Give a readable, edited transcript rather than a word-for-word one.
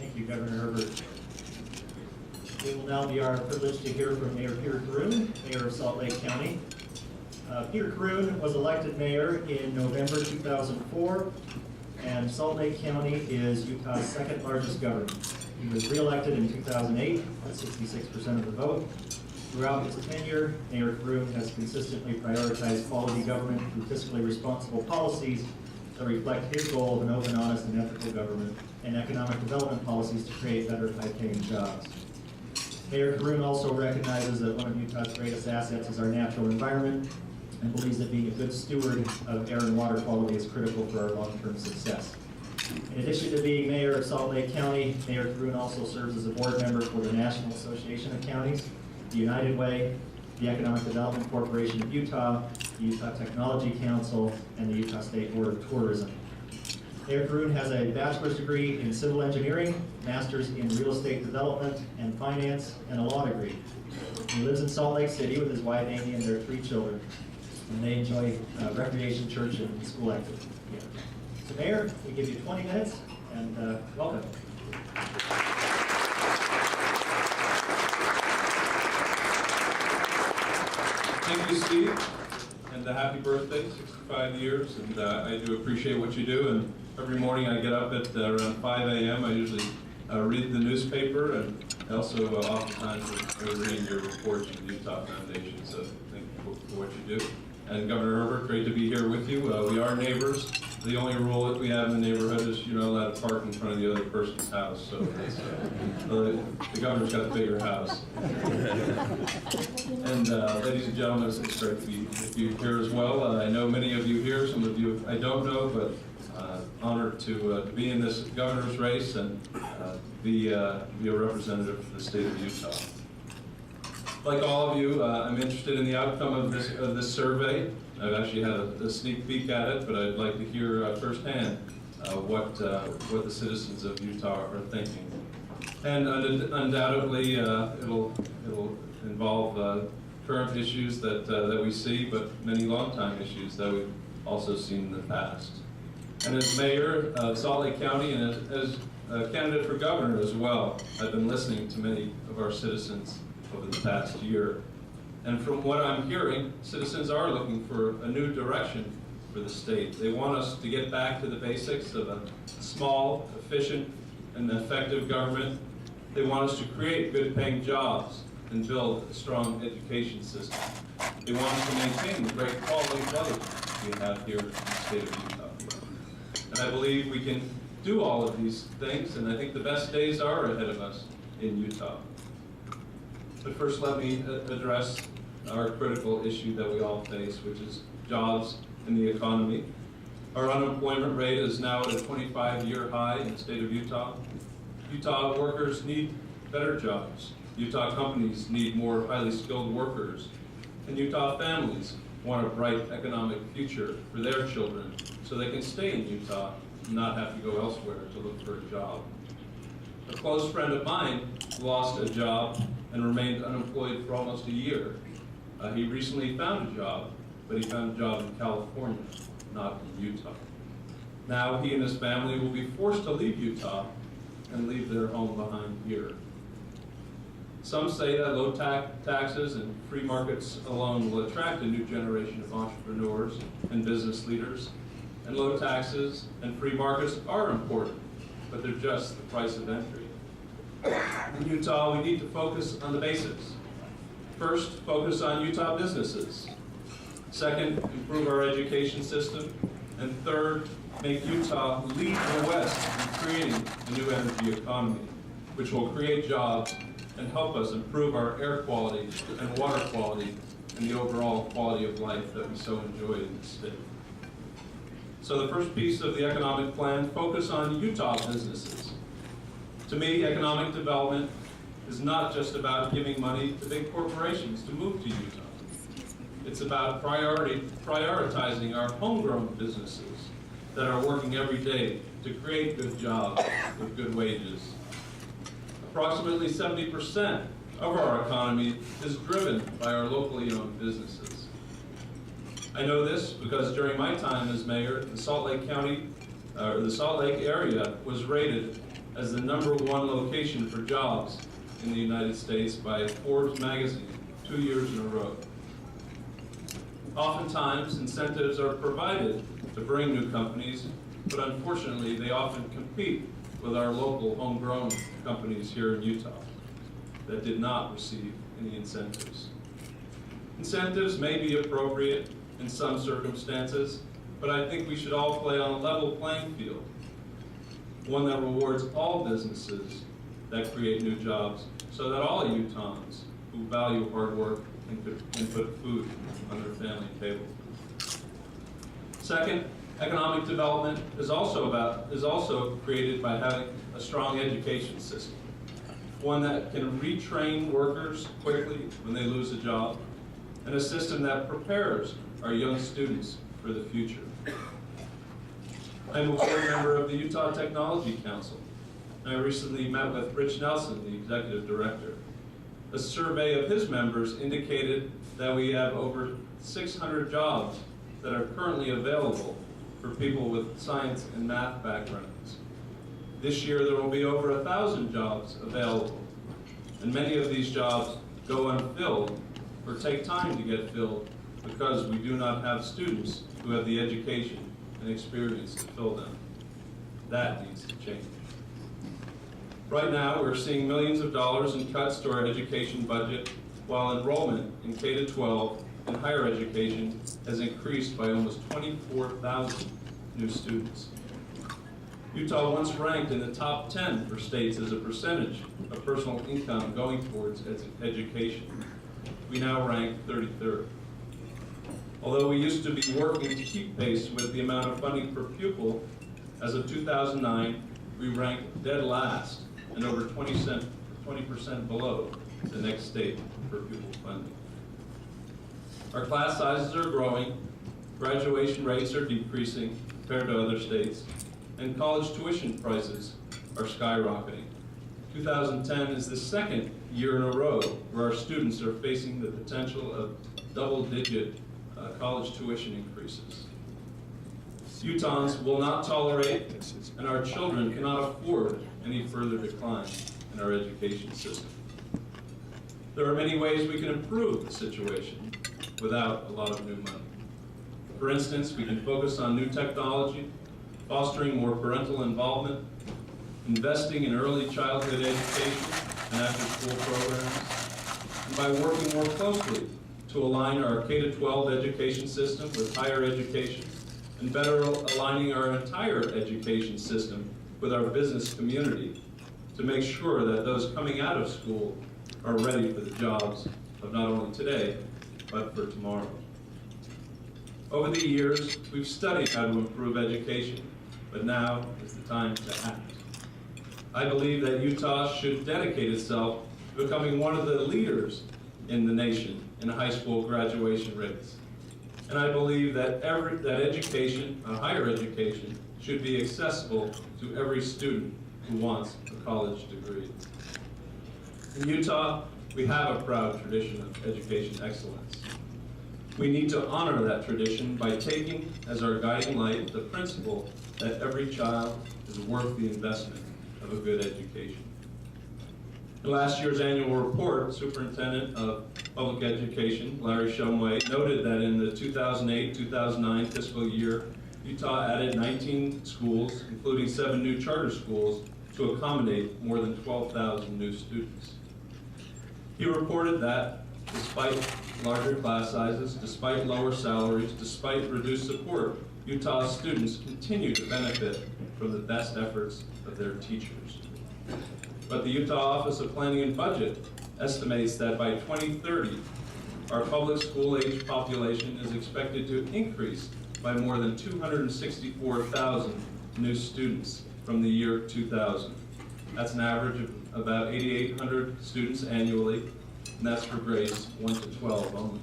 Thank you, Governor Herbert. It will now be our privilege to hear from Mayor Peter Coroon, Mayor of Salt Lake County. Peter Coroon was elected mayor in November 2004, and Salt Lake County is Utah's second largest government. He was re-elected in 2008 with 66% of the vote. Throughout his tenure, Mayor Coroon has consistently prioritized quality government through fiscally responsible policies that reflect his goal of an open, honest, and ethical government, and economic development policies to create better, high-paying jobs. Mayor Coroon also recognizes that one of Utah's greatest assets is our natural environment, and believes that being a good steward of air and water quality is critical for our long-term success. In addition to being mayor of Salt Lake County, Mayor Coroon also serves as a board member for the National Association of Counties, the United Way, the Economic Development Corporation of Utah, the Utah Technology Council, and the Utah State Board of Tourism. Mayor Coroon has a bachelor's degree in civil engineering, master's in real estate development and finance, and a law degree. He lives in Salt Lake City with his wife Amy and their 3 children, and they enjoy recreation, church, and school activity. So Mayor, we give you 20 minutes, and welcome. Thank you, Steve, and happy birthday, 65 years, and I do appreciate what you do, and every morning I get up at around 5 a.m. I usually read the newspaper, and I also oftentimes read your reports from the Utah Foundation, so thank you for what you do. And Governor Herbert, great to be here with you. We are neighbors. The only rule that we have in the neighborhood is you're not allowed to park in front of the other person's house, so it's, the governor's got the bigger house. And ladies and gentlemen, it's great to be with you here as well. I know many of you here, some of you I don't know, but honored to be in this governor's race and be a representative for the state of Utah. Like all of you, I'm interested in the outcome of this survey. I've actually had a sneak peek at it, but I'd like to hear firsthand what the citizens of Utah are thinking. And undoubtedly, it'll involve current issues that we see, but many long-time issues that we've also seen in the past. And as mayor of Salt Lake County, and as a candidate for governor as well, I've been listening to many of our citizens over the past year. And from what I'm hearing, citizens are looking for a new direction for the state. They want us to get back to the basics of a small, efficient, and effective government. They want us to create good-paying jobs and build a strong education system. They want us to maintain the great quality of life we have here in the state of Utah. And I believe we can do all of these things, and I think the best days are ahead of us in Utah. But first, let me address our critical issue that we all face, which is jobs in the economy. Our unemployment rate is now at a 25-year high in the state of Utah. Utah workers need better jobs. Utah companies need more highly skilled workers. And Utah families want a bright economic future for their children so they can stay in Utah and not have to go elsewhere to look for a job. A close friend of mine lost a job and remained unemployed for almost a year. He recently found a job, but he found a job in California, not in Utah. Now he and his family will be forced to leave Utah and leave their home behind here. Some say that low taxes and free markets alone will attract a new generation of entrepreneurs and business leaders. And low taxes and free markets are important, but they're just the price of entry. In Utah, we need to focus on the basics. First, focus on Utah businesses. Second, improve our education system. And third, make Utah lead the West in creating a new energy economy, which will create jobs and help us improve our air quality and water quality and the overall quality of life that we so enjoy in this state. So the first piece of the economic plan, focus on Utah businesses. To me, economic development is not just about giving money to big corporations to move to Utah. It's about prioritizing our homegrown businesses that are working every day to create good jobs with good wages. Approximately 70% of our economy is driven by our locally owned businesses. I know this because during my time as mayor, the Salt Lake area was rated as the #1 location for jobs in the United States by Forbes magazine 2 years in a row. Oftentimes, incentives are provided to bring new companies, but unfortunately, they often compete with our local homegrown companies here in Utah that did not receive any incentives. Incentives may be appropriate in some circumstances, but I think we should all play on a level playing field, one that rewards all businesses that create new jobs so that all Utahns who value hard work can put food on their family table. Second, economic development is also created by having a strong education system, one that can retrain workers quickly when they lose a job, and a system that prepares our young students for the future. I'm a board member of the Utah Technology Council. I recently met with Rich Nelson, the executive director. A survey of his members indicated that we have over 600 jobs that are currently available for people with science and math backgrounds. This year there will be over 1,000 jobs available, and many of these jobs go unfilled or take time to get filled because we do not have students who have the education and experience to fill them. That needs to change. Right now, we're seeing millions of dollars in cuts to our education budget, while enrollment in K-12 and higher education has increased by almost 24,000 new students. Utah once ranked in the top 10 for states as a percentage of personal income going towards education. We now rank 33rd. Although we used to be working to keep pace with the amount of funding per pupil, as of 2009, we ranked dead last and over 20% below the next state for pupil funding. Our class sizes are growing, graduation rates are decreasing compared to other states, and college tuition prices are skyrocketing. 2010 is the second year in a row where our students are facing the potential of double-digit college tuition increases. Utahns will not tolerate, and our children cannot afford any further decline in our education system. There are many ways we can improve the situation without a lot of new money. For instance, we can focus on new technology, fostering more parental involvement, investing in early childhood education and after-school programs, and by working more closely to align our K-12 education system with higher education, and better aligning our entire education system with our business community to make sure that those coming out of school are ready for the jobs of not only today, but for tomorrow. Over the years, we've studied how to improve education, but now is the time to act. I believe that Utah should dedicate itself to becoming one of the leaders in the nation in high school graduation rates. And I believe that education, higher education, should be accessible to every student who wants a college degree. In Utah, we have a proud tradition of education excellence. We need to honor that tradition by taking as our guiding light the principle that every child is worth the investment of a good education. In last year's annual report, Superintendent of Public Education, Larry Shumway, noted that in the 2008-2009 fiscal year, Utah added 19 schools, including 7 new charter schools, to accommodate more than 12,000 new students. He reported that despite larger class sizes, despite lower salaries, despite reduced support, Utah students continue to benefit from the best efforts of their teachers. But the Utah Office of Planning and Budget estimates that by 2030, our public school-age population is expected to increase by more than 264,000 new students from the year 2000. That's an average of about 8,800 students annually, and that's for grades 1 to 12 only.